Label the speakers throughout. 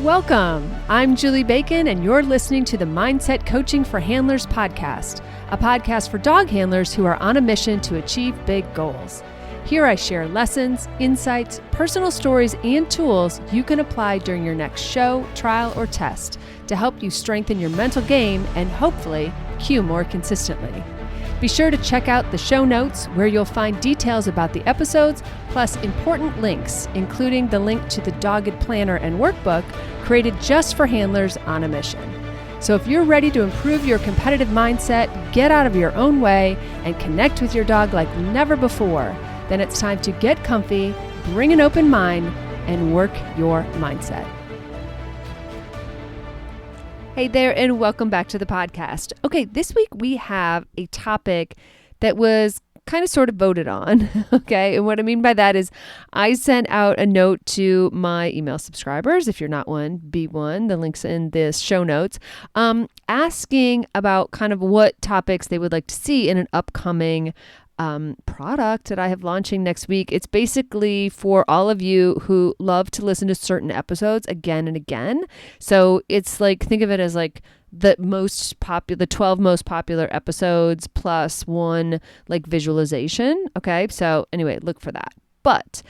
Speaker 1: Welcome. I'm Julie Bacon, and you're listening to the Mindset Coaching for Handlers podcast, a podcast for dog handlers who are on a mission to achieve big goals. Here I share lessons, insights, personal stories, and tools you can apply during your next show, trial, or test to help you strengthen your mental game and hopefully cue more consistently. Be sure to check out the show notes where you'll find details about the episodes, plus important links, including the link to the Dogged Planner and Workbook created just for handlers on a mission. So if you're ready to improve your competitive mindset, get out of your own way, and connect with your dog like never before, then it's time to get comfy, bring an open mind, and work your mindset. Hey there, and welcome back to the podcast. Okay, this week we have a topic that was kind of sort of voted on, okay? And what I mean by that is I sent out a note to my email subscribers. If you're not one, be one. The link's in the show notes, asking about kind of what topics they would like to see in an upcoming product that I have launching next week. It's basically for all of you who love to listen to certain episodes again and again. So it's like, think of it as like the 12 most popular episodes plus one like visualization. Okay. So anyway, look for that. But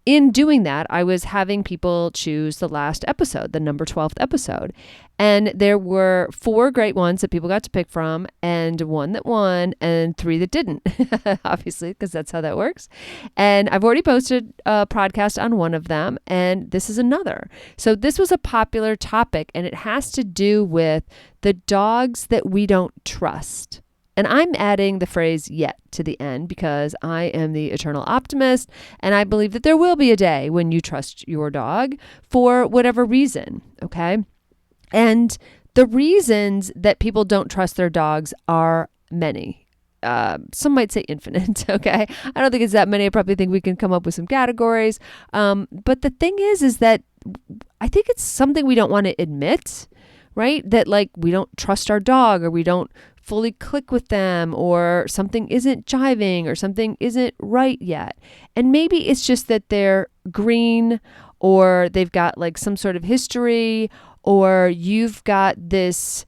Speaker 1: in doing that, I was having people choose the last episode, the number 12th episode. And there were 4 great ones that people got to pick from, and 1 that won, and 3 that didn't, obviously, because that's how that works. And I've already posted a podcast on one of them, and this is another. So this was a popular topic, and it has to do with the dogs that we don't trust. And I'm adding the phrase yet to the end because I am the eternal optimist, and I believe that there will be a day when you trust your dog for whatever reason, okay? And the reasons that people don't trust their dogs are many. Some might say infinite, okay? I don't think it's that many. I probably think we can come up with some categories. But the thing is that I think it's something we don't want to admit, right? That like we don't trust our dog, or we don't fully click with them, or something isn't jiving, or something isn't right yet. And maybe it's just that they're green, or they've got like some sort of history, or you've got this,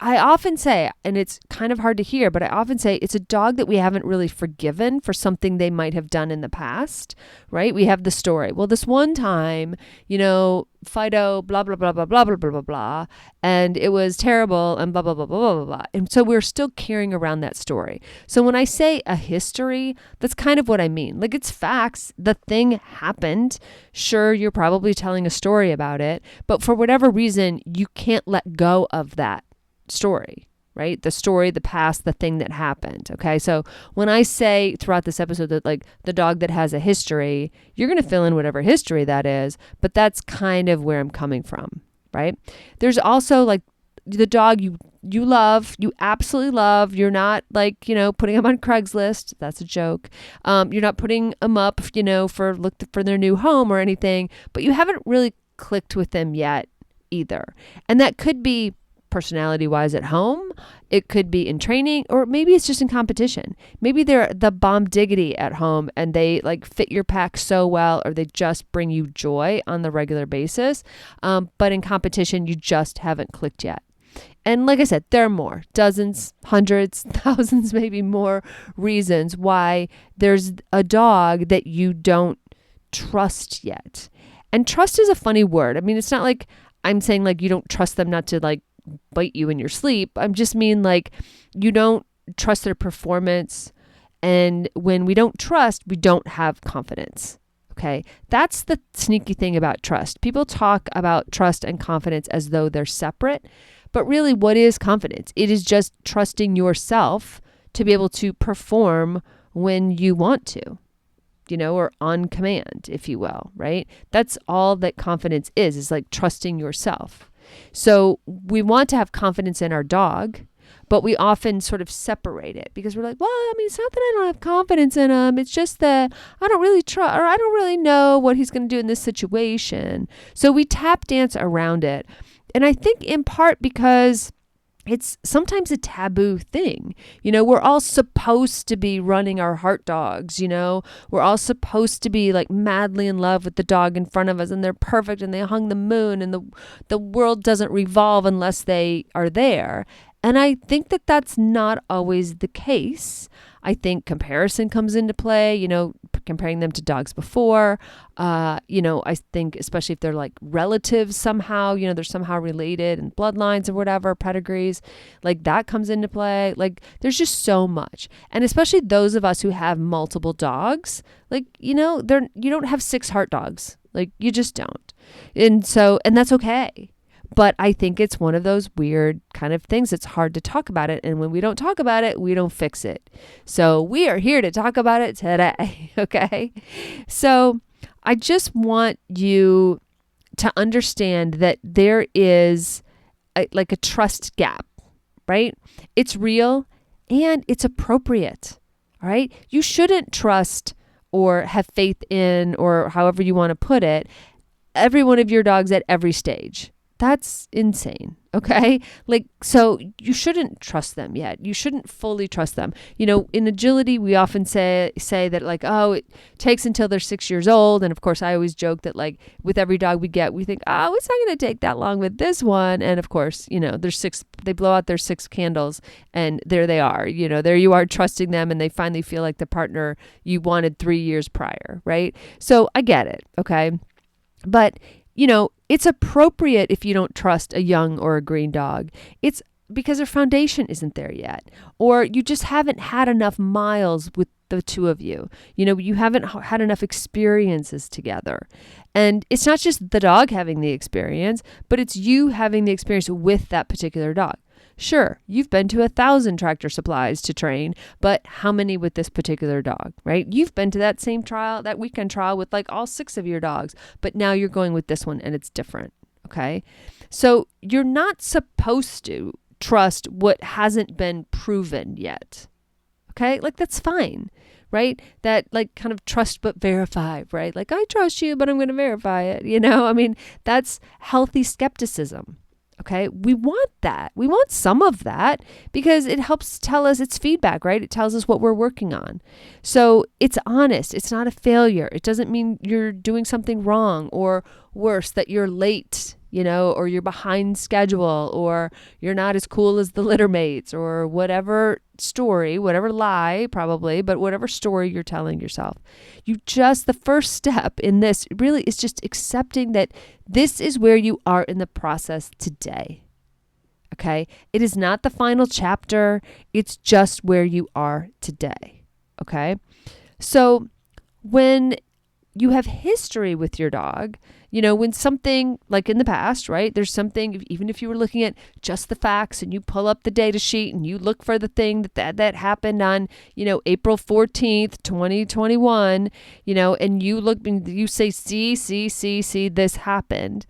Speaker 1: I often say, and it's kind of hard to hear, but I often say it's a dog that we haven't really forgiven for something they might have done in the past, right? We have the story. Well, this one time, Fido, blah, blah, blah, blah, blah, blah, blah, blah, blah, and it was terrible, and blah, blah, blah, blah, blah, blah, blah. And so we're still carrying around that story. So when I say a history, that's kind of what I mean. Like, it's facts. The thing happened. Sure, you're probably telling a story about it, but for whatever reason, you can't let go of that story, right? The story, the past, the thing that happened. Okay. So when I say throughout this episode that like the dog that has a history, you're going to fill in whatever history that is, but that's kind of where I'm coming from, right? There's also like the dog you love, you absolutely love. You're not like, putting them on Craigslist. That's a joke. You're not putting them up, for their new home or anything, but you haven't really clicked with them yet either. And that could be personality-wise at home, it could be in training, or maybe it's just in competition. Maybe they're the bomb diggity at home and they like fit your pack so well, or they just bring you joy on the regular basis. But in competition, you just haven't clicked yet. And like I said, there are more, dozens, hundreds, thousands, maybe more reasons why there's a dog that you don't trust yet. And trust is a funny word. I mean, it's not like I'm saying like you don't trust them not to like bite you in your sleep. I just mean like you don't trust their performance. And when we don't trust, we don't have confidence. Okay. That's the sneaky thing about trust. People talk about trust and confidence as though they're separate, but really what is confidence? It is just trusting yourself to be able to perform when you want to, or on command, if you will, right? That's all that confidence is like trusting yourself. So we want to have confidence in our dog, but we often sort of separate it because we're like, well, I mean, it's not that I don't have confidence in him. It's just that I don't really trust, or I don't really know what he's going to do in this situation. So we tap dance around it. And I think in part because it's sometimes a taboo thing. We're all supposed to be running our heart dogs, we're all supposed to be like madly in love with the dog in front of us, and they're perfect and they hung the moon, and the world doesn't revolve unless they are there. And I think that that's not always the case. I think comparison comes into play, comparing them to dogs before. I think especially if they're like relatives somehow, they're somehow related and bloodlines or whatever, pedigrees, like that comes into play. Like there's just so much. And especially those of us who have multiple dogs, like, you don't have 6 heart dogs. Like you just don't. And that's okay. But I think it's one of those weird kind of things. It's hard to talk about it. And when we don't talk about it, we don't fix it. So we are here to talk about it today. Okay. So I just want you to understand that there is like a trust gap, right? It's real and it's appropriate. All right. You shouldn't trust or have faith in, or however you want to put it, every one of your dogs at every stage. That's insane. Okay. So you shouldn't trust them yet. You shouldn't fully trust them. In agility, we often say that like, oh, it takes until they're 6 years old. And of course, I always joke that like with every dog we get, we think, oh, it's not going to take that long with this one. And of course, there's 6, they blow out their 6 candles and there they are, there you are trusting them, and they finally feel like the partner you wanted 3 years prior. Right. So I get it. Okay. But it's appropriate if you don't trust a young or a green dog. It's because their foundation isn't there yet, or you just haven't had enough miles with the two of you. You haven't had enough experiences together. And it's not just the dog having the experience, but it's you having the experience with that particular dog. Sure, you've been to 1,000 Tractor Supplies to train, but how many with this particular dog, right? You've been to that same trial, that weekend trial with like all 6 of your dogs, but now you're going with this one and it's different, okay? So you're not supposed to trust what hasn't been proven yet, okay? Like that's fine, right? That like kind of trust but verify, right? Like I trust you, but I'm going to verify it, that's healthy skepticism. Okay, we want that. We want some of that because it helps tell us, it's feedback, right? It tells us what we're working on. So it's honest. It's not a failure. It doesn't mean you're doing something wrong, or worse, that you're late, or you're behind schedule, or you're not as cool as the litter mates, or whatever story, whatever lie probably, but whatever story you're telling yourself. The first step in this really is just accepting that this is where you are in the process today. Okay? It is not the final chapter. It's just where you are today. Okay? So when you have history with your dog, when something like in the past, right? There's something, even if you were looking at just the facts and you pull up the data sheet and you look for the thing that happened on, April 14th, 2021, and you look and you say, see, this happened.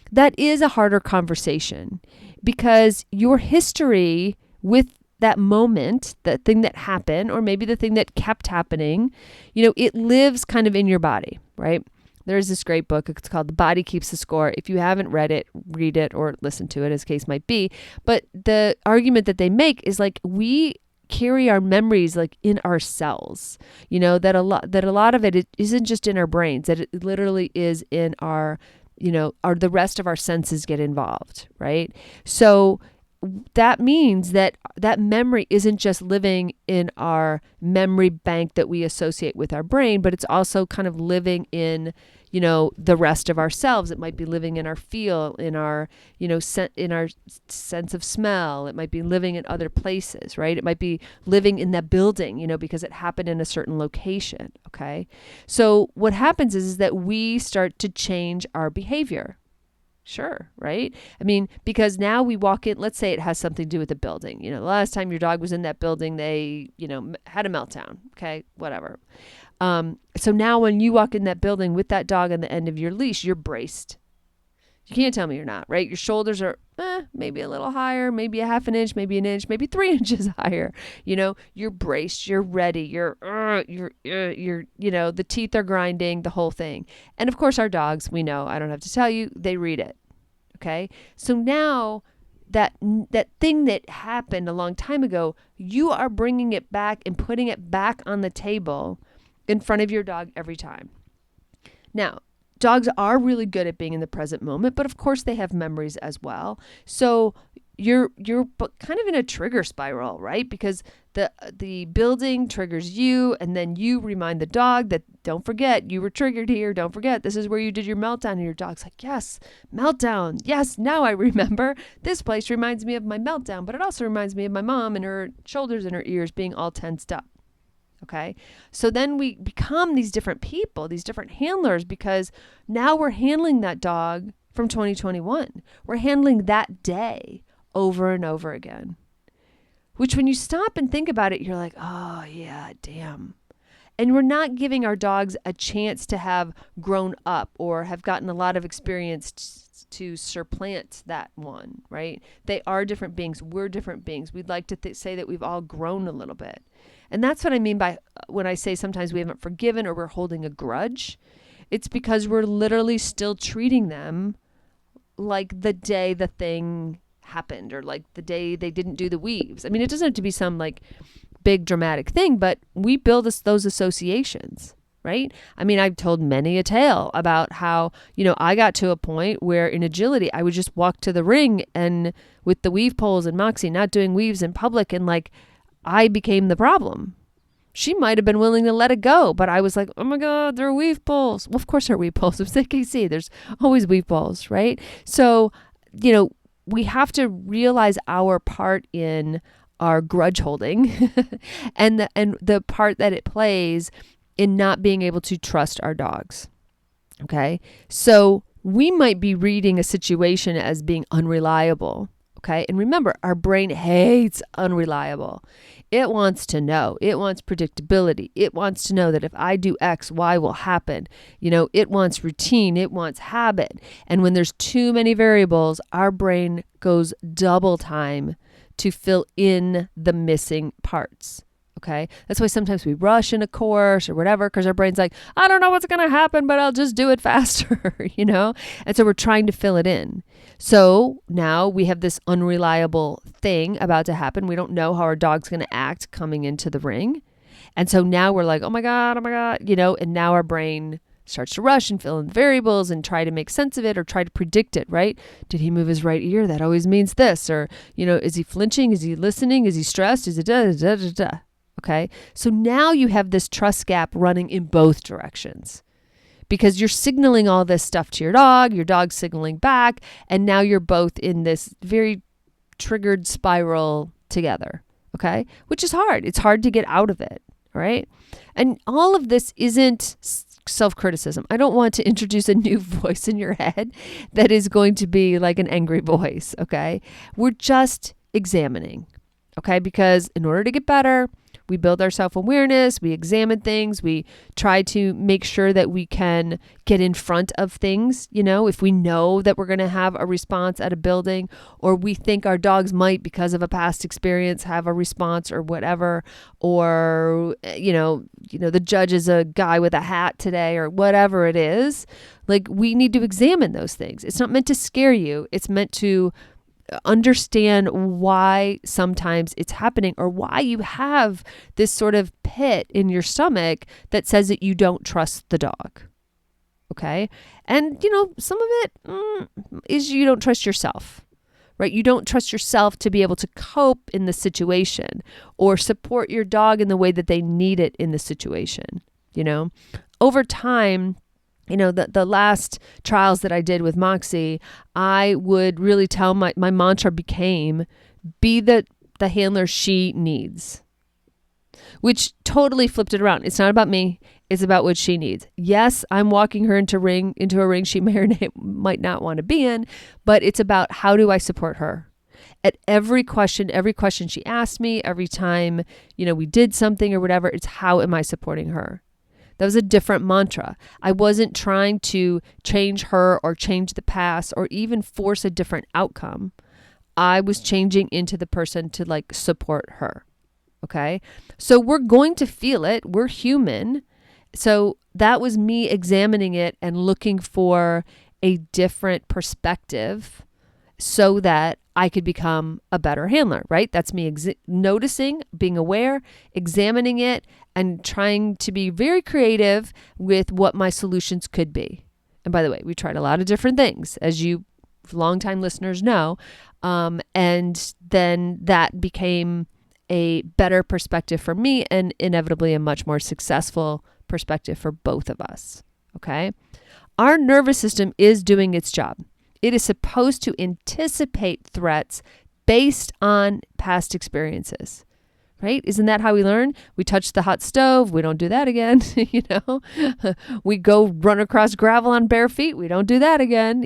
Speaker 1: That is a harder conversation because your history with that moment, the thing that happened, or maybe the thing that kept happening, it lives kind of in your body, right? There's this great book. It's called The Body Keeps the Score. If you haven't read it, read it or listen to it, as case might be. But the argument that they make is like we carry our memories like in our cells. That a lot of it isn't just in our brains. That it literally is in our, the rest of our senses get involved, right? So that means that memory isn't just living in our memory bank that we associate with our brain, but it's also kind of living in, the rest of ourselves. It might be living in our feel, in our, in our sense of smell. It might be living in other places, right? It might be living in that building, because it happened in a certain location. Okay. So what happens is that we start to change our behavior. Sure, right? I mean, because now we walk in, let's say it has something to do with the building. The last time your dog was in that building, they, had a meltdown. Okay, whatever. So now when you walk in that building with that dog on the end of your leash, you're braced. You can't tell me you're not, right? Your shoulders are maybe a little higher, maybe a half an inch, maybe an inch, maybe 3 inches higher. You're braced, you're ready, you're, the teeth are grinding, the whole thing. And of course, our dogs, we know, I don't have to tell you, they read it. Okay. So now that thing that happened a long time ago, you are bringing it back and putting it back on the table in front of your dog every time. Now, dogs are really good at being in the present moment, but of course they have memories as well. So you're kind of in a trigger spiral, right? Because the building triggers you, and then you remind the dog that, don't forget, you were triggered here. Don't forget, this is where you did your meltdown. And your dog's like, yes, meltdown. Yes, now I remember. This place reminds me of my meltdown, but it also reminds me of my mom and her shoulders and her ears being all tensed up. Okay. So then we become these different people, these different handlers, because now we're handling that dog from 2021. We're handling that day over and over again, which when you stop and think about it, you're like, oh yeah, damn. And we're not giving our dogs a chance to have grown up or have gotten a lot of experience to supplant that one, right? They are different beings. We're different beings. We'd like to say that we've all grown a little bit. And that's what I mean by when I say sometimes we haven't forgiven or we're holding a grudge. It's because we're literally still treating them like the day the thing happened, or like the day they didn't do the weaves. I mean, it doesn't have to be some like big dramatic thing, but we build those associations, right? I mean, I've told many a tale about how, I got to a point where in agility, I would just walk to the ring and with the weave poles and Moxie not doing weaves in public, and like I became the problem. She might have been willing to let it go, but I was like, oh my God, there are weave poles. Well, of course there are weave poles. It's AKC. There's always weave poles, right? So, we have to realize our part in our grudge holding and the part that it plays in not being able to trust our dogs. Okay. So we might be reading a situation as being unreliable. Okay. And remember, our brain hates unreliable. It wants to know. It wants predictability. It wants to know that if I do X, Y will happen. It wants routine. It wants habit. And when there's too many variables, our brain goes double time to fill in the missing parts. Okay. That's why sometimes we rush in a course or whatever, because our brain's like, I don't know what's going to happen, but I'll just do it faster, And so we're trying to fill it in. So now we have this unreliable thing about to happen. We don't know how our dog's going to act coming into the ring. And so now we're like, oh my God, and now our brain starts to rush and fill in the variables and try to make sense of it or try to predict it, right? Did he move his right ear? That always means this. Or, is he flinching? Is he listening? Is he stressed? Is it da, da, da, da? Okay. So now you have this trust gap running in both directions because you're signaling all this stuff to your dog's signaling back, and now you're both in this very triggered spiral together. Okay. Which is hard. It's hard to get out of it. Right. And all of this isn't self-criticism. I don't want to introduce a new voice in your head that is going to be like an angry voice. Okay. We're just examining. Okay. Because in order to get better, we build our self-awareness, we examine things, we try to make sure that we can get in front of things, if we know that we're going to have a response at a building, or we think our dogs might, because of a past experience, have a response or whatever, or, the judge is a guy with a hat today or whatever it is. Like, we need to examine those things. It's not meant to scare you. It's meant to understand why sometimes it's happening, or why you have this sort of pit in your stomach that says that you don't trust the dog. Okay. And, some of it is you don't trust yourself, right? You don't trust yourself to be able to cope in the situation or support your dog in the way that they need it in the situation. Over time, the last trials that I did with Moxie, I would really tell my mantra became, be the handler she needs, which totally flipped it around. It's not about me. It's about what she needs. Yes, I'm walking her into a ring she may or might not want to be in, but it's about how do I support her? At every question she asked me, every time, we did something or whatever, it's how am I supporting her? That was a different mantra. I wasn't trying to change her or change the past or even force a different outcome. I was changing into the person to support her. Okay. So we're going to feel it. We're human. So that was me examining it and looking for a different perspective so that I could become a better handler, right? That's me noticing, being aware, examining it, and trying to be very creative with what my solutions could be. And by the way, we tried a lot of different things, as you longtime listeners know. And then that became a better perspective for me and inevitably a much more successful perspective for both of us. Okay. Our nervous system is doing its job. It is supposed to anticipate threats based on past experiences, right? Isn't that how we learn? We touch the hot stove. We don't do that again. We go run across gravel on bare feet. We don't do that again.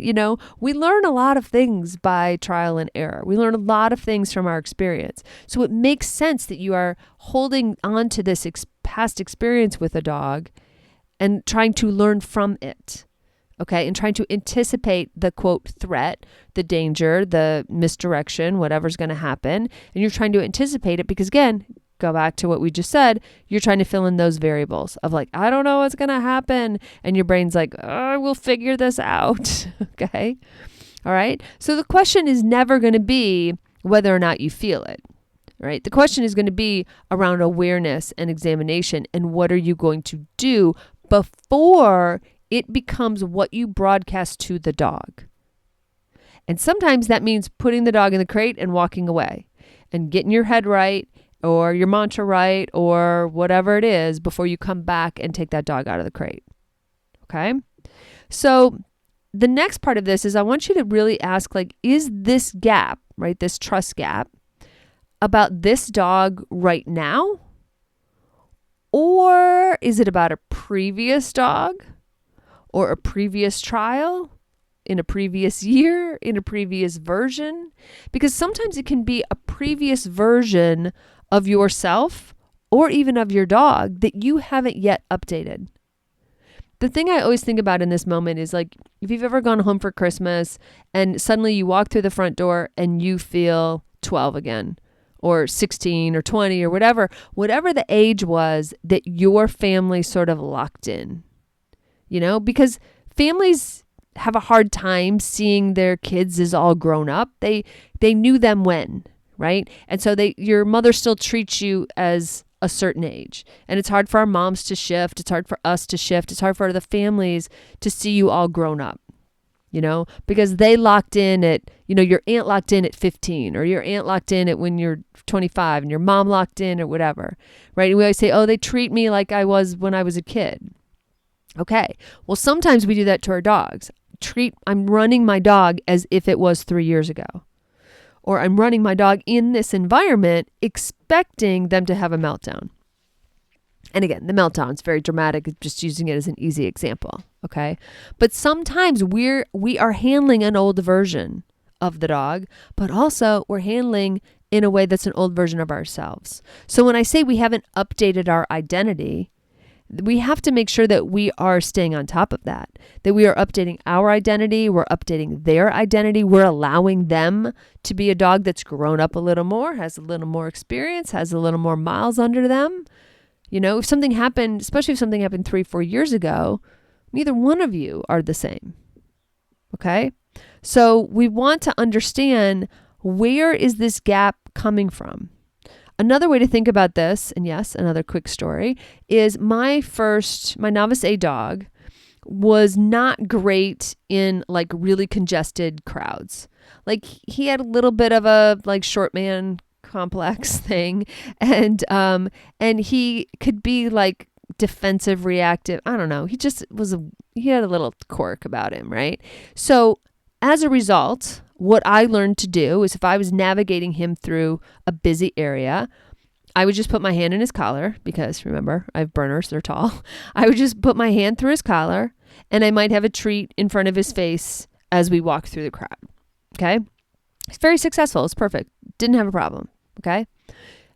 Speaker 1: We learn a lot of things by trial and error. We learn a lot of things from our experience. So it makes sense that you are holding on to this past experience with a dog and trying to learn from it. Okay, and trying to anticipate the quote threat, the danger, the misdirection, whatever's going to happen. And you're trying to anticipate it because, again, go back to what we just said, you're trying to fill in those variables of like, I don't know what's going to happen. And your brain's like, oh, we'll figure this out. Okay. All right. So the question is never going to be whether or not you feel it. Right. The question is going to be around awareness and examination. And what are you going to do before it becomes what you broadcast to the dog? And sometimes that means putting the dog in the crate and walking away and getting your head right or your mantra right or whatever it is before you come back and take that dog out of the crate. Okay? So the next part of this is I want you to really ask, like, is this gap, right, this trust gap, about this dog right now? Or is it about a previous dog? Or a previous trial, in a previous year, in a previous version? Because sometimes it can be a previous version of yourself or even of your dog that you haven't yet updated. The thing I always think about in this moment is like, if you've ever gone home for Christmas and suddenly you walk through the front door and you feel 12 again, or 16 or 20 or whatever the age was that your family sort of locked in. Because families have a hard time seeing their kids as all grown up. They knew them when, right? And so your mother still treats you as a certain age. And it's hard for our moms to shift. It's hard for us to shift. It's hard for the families to see you all grown up, because they locked in at, your aunt locked in at 15 or your aunt locked in at when you're 25 and your mom locked in or whatever, right? And we always say, oh, they treat me like I was when I was a kid. Okay. Well, sometimes we do that to our dogs. I'm running my dog as if it was 3 years ago. Or I'm running my dog in this environment expecting them to have a meltdown. And again, the meltdown's very dramatic, just using it as an easy example. Okay. But sometimes we are handling an old version of the dog, but also we're handling in a way that's an old version of ourselves. So when I say we haven't updated our identity, we have to make sure that we are staying on top of that we are updating our identity, we're updating their identity, we're allowing them to be a dog that's grown up a little more, has a little more experience, has a little more miles under them. If something happened, especially if something happened 3-4 years ago, neither one of you are the same. Okay? So we want to understand, where is this gap coming from? Another way to think about this, and yes, another quick story, is my Novice A dog was not great in like really congested crowds. Like he had a little bit of a like short man complex thing, and he could be like defensive, reactive. I don't know. He had a little quirk about him, right? So as a result, what I learned to do is if I was navigating him through a busy area, I would just put my hand in his collar because remember, I have burners, they're tall. I would just put my hand through his collar and I might have a treat in front of his face as we walk through the crowd. Okay. It's very successful. It's perfect. Didn't have a problem. Okay.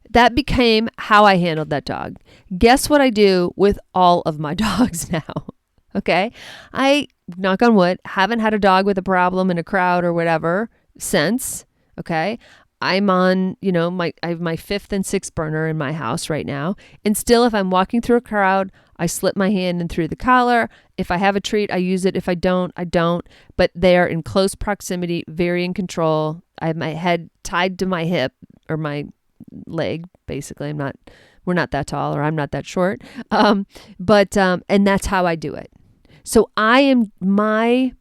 Speaker 1: That became how I handled that dog. Guess what I do with all of my dogs now? Okay. I, knock on wood, haven't had a dog with a problem in a crowd or whatever since. Okay. I'm on, I have my fifth and sixth burner in my house right now. And still, if I'm walking through a crowd, I slip my hand in through the collar. If I have a treat, I use it. If I don't, I don't. But they are in close proximity, very in control. I have my head tied to my hip or my leg, basically. We're not that tall, or I'm not that short. And that's how I do it. So I am my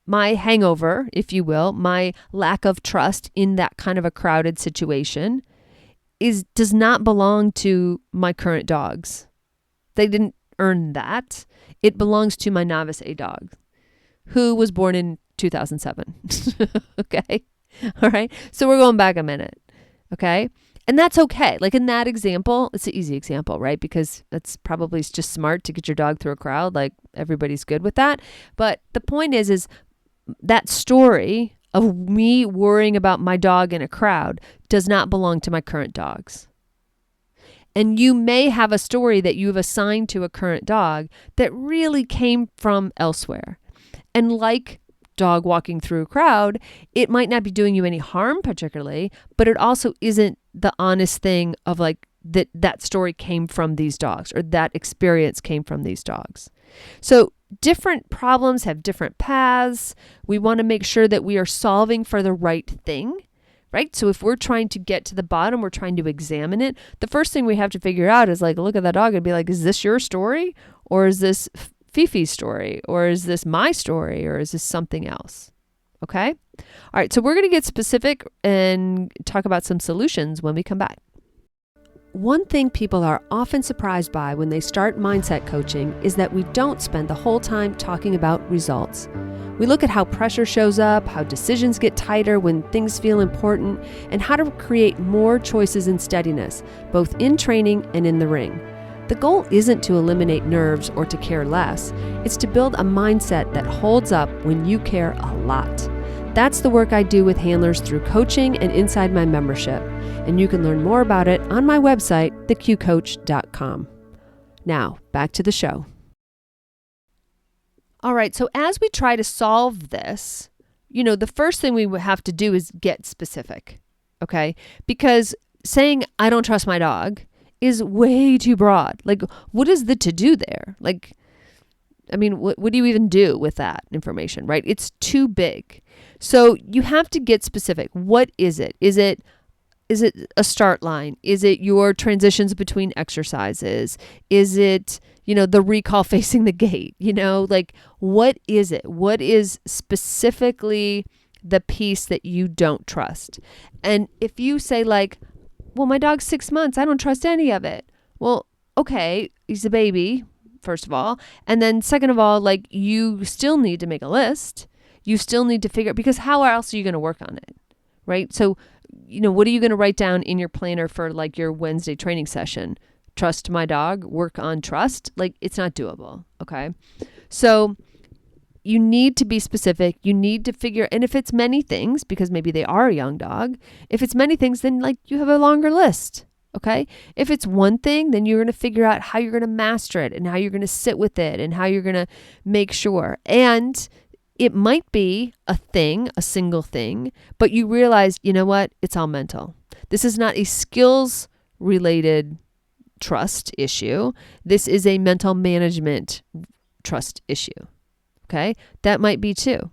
Speaker 1: hangover, if you will, my lack of trust in that kind of a crowded situation does not belong to my current dogs. They didn't earn that. It belongs to my novice A dog, who was born in 2007. Okay. All right. So we're going back a minute. Okay. And that's okay. Like in that example, it's an easy example, right? Because that's probably just smart to get your dog through a crowd. Like everybody's good with that. But the point is that story of me worrying about my dog in a crowd does not belong to my current dogs. And you may have a story that you've assigned to a current dog that really came from elsewhere. And like dog walking through a crowd, it might not be doing you any harm particularly, but it also isn't the honest thing of like that story came from these dogs, or that experience came from these dogs. So different problems have different paths. We want to make sure that we are solving for the right thing, right? So if we're trying to get to the bottom, we're trying to examine it. The first thing we have to figure out is like, look at that dog and be like, is this your story? Or is this Fifi's story? Or is this my story? Or is this something else? Okay. All right. So we're going to get specific and talk about some solutions when we come back. One thing people are often surprised by when they start mindset coaching is that we don't spend the whole time talking about results. We look at how pressure shows up, how decisions get tighter when things feel important, and how to create more choices and steadiness, both in training and in the ring. The goal isn't to eliminate nerves or to care less. It's to build a mindset that holds up when you care a lot. That's the work I do with handlers through coaching and inside my membership. And you can learn more about it on my website, theqcoach.com. Now, back to the show. All right, so as we try to solve this, the first thing we have to do is get specific, okay? Because saying, I don't trust my dog is way too broad. Like, what is the to-do there? Like, I mean, what do you even do with that information, right? It's too big. So you have to get specific. What is it? Is it a start line? Is it your transitions between exercises? Is it, the recall facing the gate? Like, what is it? What is specifically the piece that you don't trust? And if you say like, well, my dog's 6 months, I don't trust any of it. Well, okay, he's a baby, first of all. And then second of all, like, you still need to make a list. You still need to figure, because how else are you going to work on it? Right? So, what are you going to write down in your planner for like your Wednesday training session? Trust my dog, work on trust. Like, it's not doable. Okay. So you need to be specific. You need to figure, and if it's many things, because maybe they are a young dog, if it's many things, then like you have a longer list. Okay. If it's one thing, then you're going to figure out how you're going to master it and how you're going to sit with it and how you're going to make sure. And it might be a thing, a single thing, but you realize, you know what? It's all mental. This is not a skills related trust issue. This is a mental management trust issue. Okay. That might be too.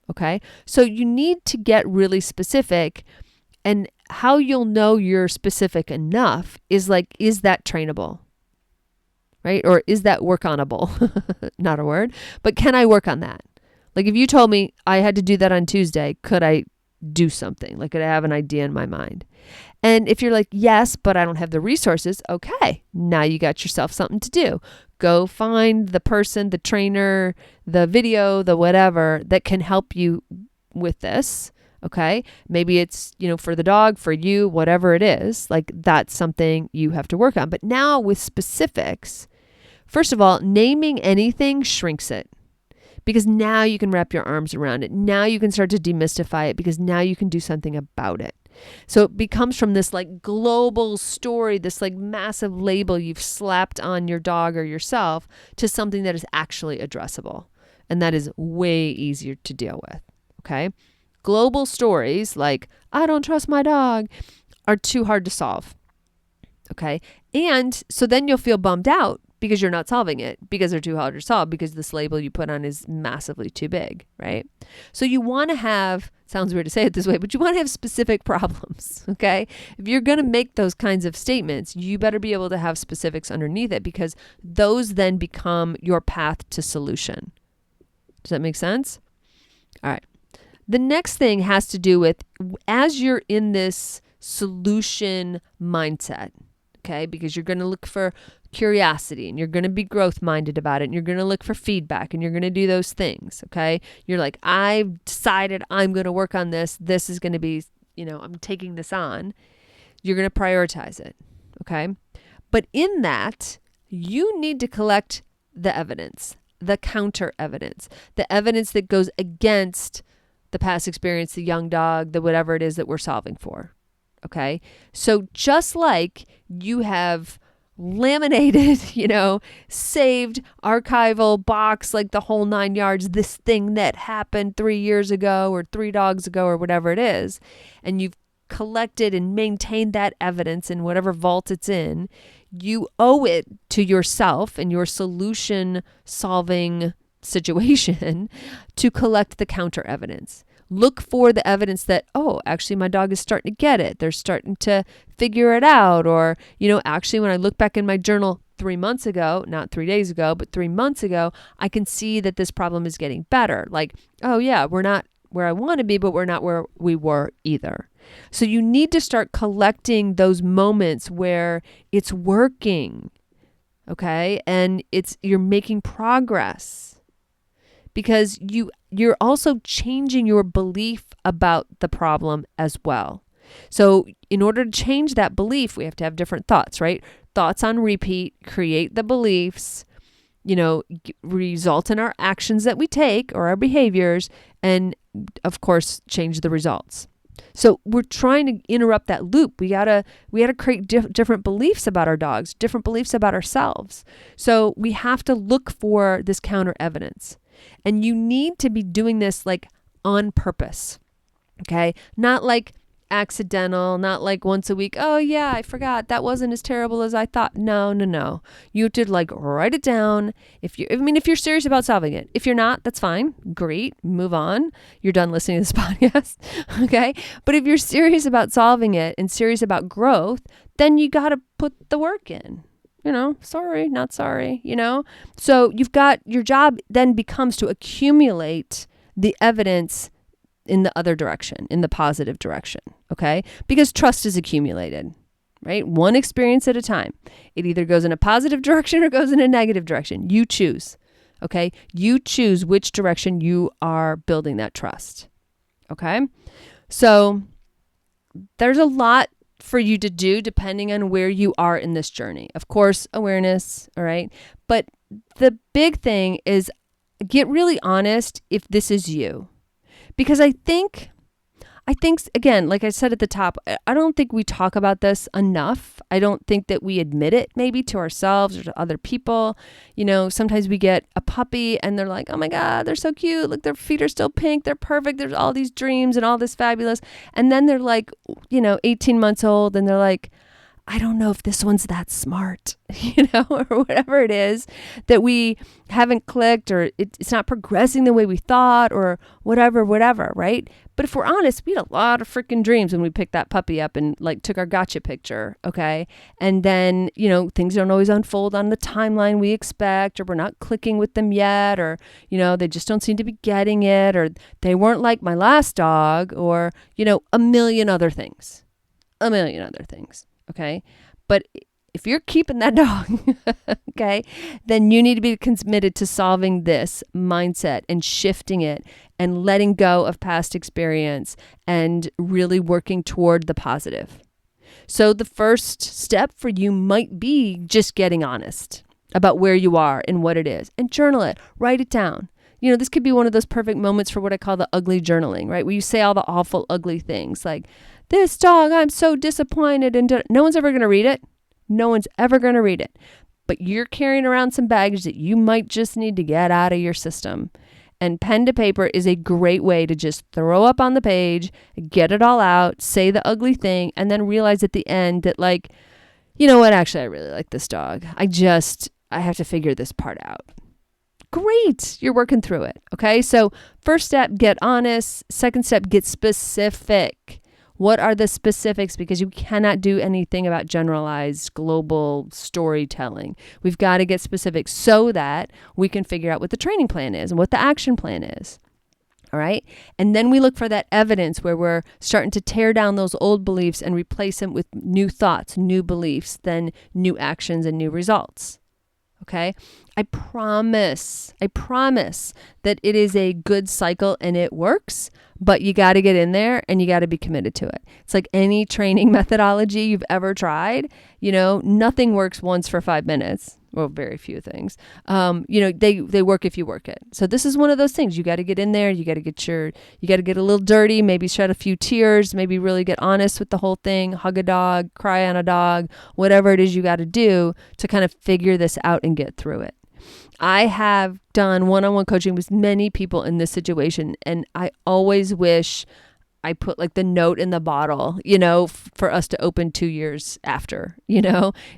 Speaker 1: Okay. So you need to get really specific, and how you'll know you're specific enough is like, is that trainable? Right? Or is that work onable? Not a word, but can I work on that? Like, if you told me I had to do that on Tuesday, could I do something? Like, could I have an idea in my mind? And if you're like, yes, but I don't have the resources, okay, now you got yourself something to do. Go find the person, the trainer, the video, the whatever that can help you with this. Okay. Maybe it's, for the dog, for you, whatever it is, like that's something you have to work on. But now with specifics, first of all, naming anything shrinks it. Because now you can wrap your arms around it. Now you can start to demystify it, because now you can do something about it. So it becomes from this like global story, this like massive label you've slapped on your dog or yourself, to something that is actually addressable. And that is way easier to deal with. Okay. global stories like, I don't trust my dog, are too hard to solve. Okay. And so then you'll feel bummed out because you're not solving it, because they're too hard to solve, because this label you put on is massively too big, right? So you want to have, sounds weird to say it this way, but you want to have specific problems, okay? If you're going to make those kinds of statements, you better be able to have specifics underneath it, because those then become your path to solution. Does that make sense? All right. The next thing has to do with, as you're in this solution mindset, okay, because you're going to look for curiosity and you're going to be growth minded about it and you're going to look for feedback and you're going to do those things, okay? You're like, I've decided I'm going to work on this. This is going to be, I'm taking this on. You're going to prioritize it, okay? But in that, you need to collect the evidence, the counter evidence, the evidence that goes against the past experience, the young dog, the whatever it is that we're solving for. Okay. So just like you have laminated, saved, archival box, like the whole 9 yards, this thing that happened 3 years ago or 3 dogs ago or whatever it is, and you've collected and maintained that evidence in whatever vault it's in, you owe it to yourself and your solution solving situation to collect the counter evidence. Look for the evidence that, actually my dog is starting to get it. They're starting to figure it out. Or, actually when I look back in my journal 3 months ago, not 3 days ago, but 3 months ago, I can see that this problem is getting better. Like, we're not where I want to be, but we're not where we were either. So you need to start collecting those moments where it's working. Okay. And you're making progress. Because you're also changing your belief about the problem as well. So in order to change that belief, we have to have different thoughts, right? Thoughts on repeat, create the beliefs, result in our actions that we take or our behaviors, and of course, change the results. So we're trying to interrupt that loop. We gotta create different beliefs about our dogs, different beliefs about ourselves. So we have to look for this counter evidence. And you need to be doing this like on purpose, okay? Not like accidental, not like once a week. Oh yeah, I forgot. That wasn't as terrible as I thought. No. You have to like write it down. If you're serious about solving it. If you're not, that's fine. Great. Move on. You're done listening to this podcast, okay? But if you're serious about solving it and serious about growth, then you got to put the work in. Sorry, not sorry, So your job then becomes to accumulate the evidence in the other direction, in the positive direction, okay? Because trust is accumulated, right? One experience at a time. It either goes in a positive direction or goes in a negative direction. You choose, okay? You choose which direction you are building that trust, okay? So there's a lot for you to do depending on where you are in this journey. Of course, awareness, all right? But the big thing is get really honest if this is you. Because I think, again, like I said at the top, I don't think we talk about this enough. I don't think that we admit it maybe to ourselves or to other people. Sometimes we get a puppy and they're like, oh my God, they're so cute. Look, their feet are still pink. They're perfect. There's all these dreams and all this fabulous. And then they're like, 18 months old and they're like, I don't know if this one's that smart, or whatever it is that we haven't clicked, or it's not progressing the way we thought, or whatever, right? But if we're honest, we had a lot of freaking dreams when we picked that puppy up and like took our gotcha picture, okay? And then, things don't always unfold on the timeline we expect, or we're not clicking with them yet, or, they just don't seem to be getting it, or they weren't like my last dog, or, a million other things. Okay. But if you're keeping that dog, okay, then you need to be committed to solving this mindset and shifting it and letting go of past experience and really working toward the positive. So the first step for you might be just getting honest about where you are and what it is, and journal it, write it down. This could be one of those perfect moments for what I call the ugly journaling, right? Where you say all the awful, ugly things like, this dog, I'm so disappointed. And no one's ever going to read it. No one's ever going to read it. But you're carrying around some baggage that you might just need to get out of your system. And pen to paper is a great way to just throw up on the page, get it all out, say the ugly thing, and then realize at the end that like, you know what, actually, I really like this dog. I have to figure this part out. Great. You're working through it. Okay. So first step, get honest. Second step, get specific. What are the specifics? Because you cannot do anything about generalized global storytelling. We've got to get specific so that we can figure out what the training plan is and what the action plan is. All right. And then we look for that evidence where we're starting to tear down those old beliefs and replace them with new thoughts, new beliefs, then new actions and new results. Okay. I promise that it is a good cycle and it works, but you got to get in there and you got to be committed to it. It's like any training methodology you've ever tried, nothing works once for 5 minutes. Well, very few things. They work if you work it. So this is one of those things. You got to get in there. You got to get a little dirty, maybe shed a few tears, maybe really get honest with the whole thing, hug a dog, cry on a dog, whatever it is you got to do to kind of figure this out and get through it. I have done one-on-one coaching with many people in this situation, and I always wish I put like the note in the bottle, for us to open 2 years after,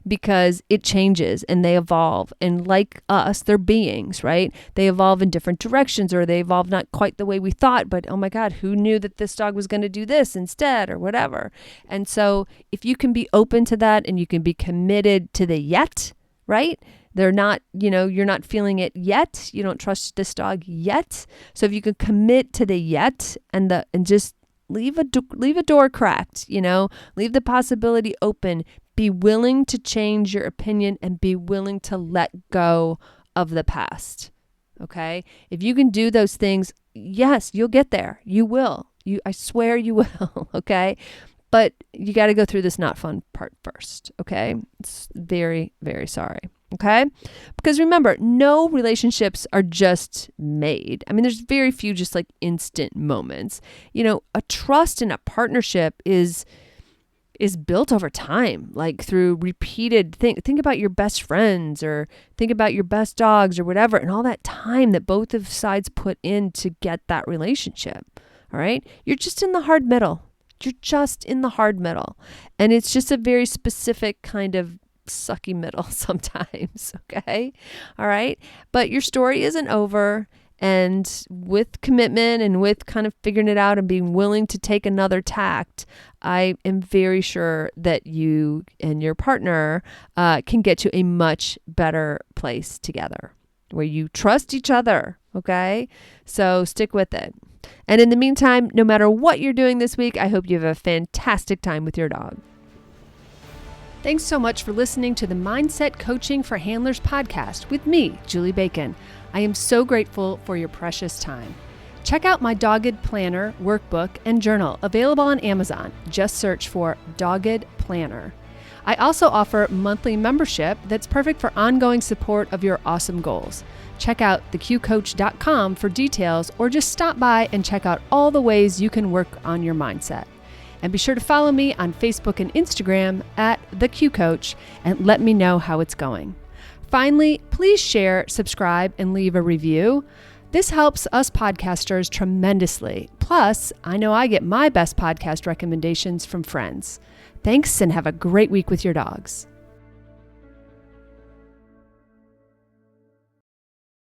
Speaker 1: because it changes and they evolve. And like us, they're beings, right? They evolve in different directions, or they evolve not quite the way we thought, but oh my God, who knew that this dog was going to do this instead or whatever? And so if you can be open to that and you can be committed to the yet, right? They're not, you're not feeling it yet. You don't trust this dog yet. So if you can commit to the yet and just leave a door cracked, leave the possibility open, be willing to change your opinion and be willing to let go of the past. Okay. If you can do those things, yes, you'll get there. You will. I swear you will. Okay. But you got to go through this not fun part first. Okay. It's very, very sorry. Okay. Because remember, no relationships are just made. I mean, there's very few just like instant moments. A trust in a partnership is built over time, like through repeated think about your best friends or think about your best dogs or whatever, and all that time that both of sides put in to get that relationship. All right. You're just in the hard middle. And it's just a very specific kind of sucky middle sometimes. Okay. All right. But your story isn't over. And with commitment and with kind of figuring it out and being willing to take another tact, I am very sure that you and your partner can get to a much better place together where you trust each other. Okay. So stick with it. And in the meantime, no matter what you're doing this week, I hope you have a fantastic time with your dog. Thanks so much for listening to the Mindset Coaching for Handlers podcast with me, Julie Bacon. I am so grateful for your precious time. Check out my Dogged Planner workbook and journal available on Amazon. Just search for Dogged Planner. I also offer monthly membership that's perfect for ongoing support of your awesome goals. Check out theqcoach.com for details, or just stop by and check out all the ways you can work on your mindset. And be sure to follow me on Facebook and Instagram at theqcoach and let me know how it's going. Finally, please share, subscribe, and leave a review. This helps us podcasters tremendously. Plus, I know I get my best podcast recommendations from friends. Thanks, and have a great week with your dogs.